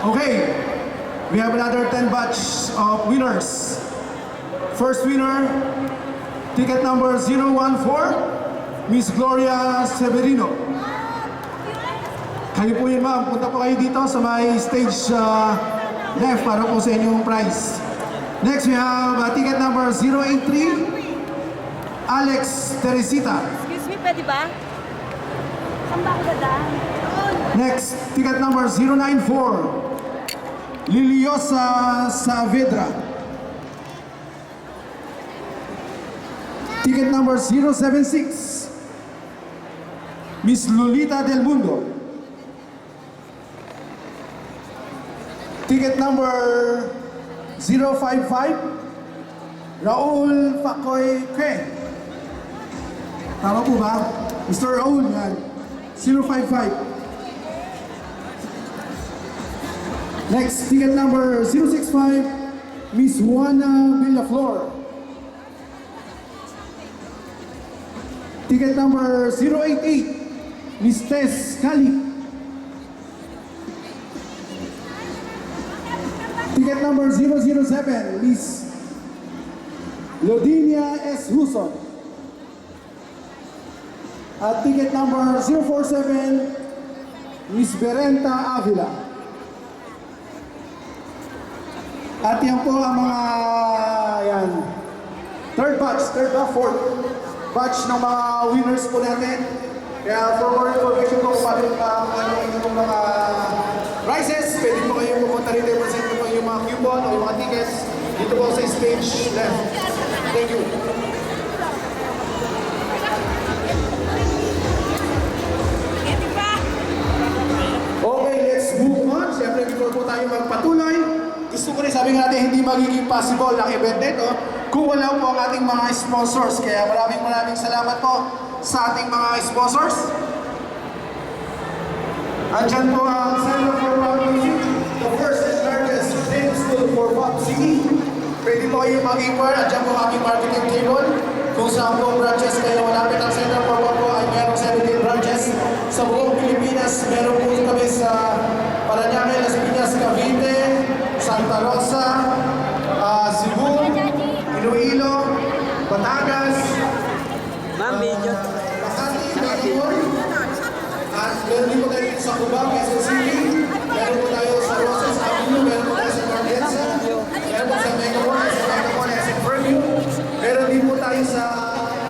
Okay, we have another 10 batch of winners. First winner, ticket number 014, Miss Gloria Severino. Kayo po yun, ma'am. Punta po kayo dito sa may stage left para po sa inyong prize. Next, we have ticket number 083, Alex Teresita. Excuse me, pwede ba? Saan ba ako dadaan? Next, ticket number 094, Liliosa Saavedra. Ticket number 076, Miss Lolita Del Mundo. Ticket number 055, Raul Pacoy Kwe. Tama po ba? Mr. Raul, yan. 055. Next, ticket number 065, Miss Juana Villaflor. Ticket number 088, Miss Tess Cali. Ticket number 007, Miss Lodinia S. Huson. At ticket number 047, Miss Berenta Avila. At yan po ang mga yan, fourth batch ng mga winners po natin. Kaya for more information po kung ano yung mga prizes, pwede po kayo pumunta rin, represent po yung mga coupon o yung mga tickets dito po sa stage left. Thank you. Okay, let's move on. Siyempre, before po tayo magpatuloy, gusto ko rin sabi natin hindi magiging possible ang event nito kung wala po ang ating mga sponsors. Kaya maraming salamat po sa ating mga sponsors. Andyan po ang Center for Pop Music, the first and largest dance school for Pop City. Pwede po kayo mag-inquire. Andyan po ang aking marketing table. Kung saan po branches kayo malapit ang Center for Pop po ay merong 17 branches. Sa buong Pilipinas, meron po kami sa Parañaque, Las Piñas, Cavite, Santa Rosa, Cebu, Iloilo, Batangas, Ma'am, video. Makati, Bicol, at meron din po tayo sa Cubao,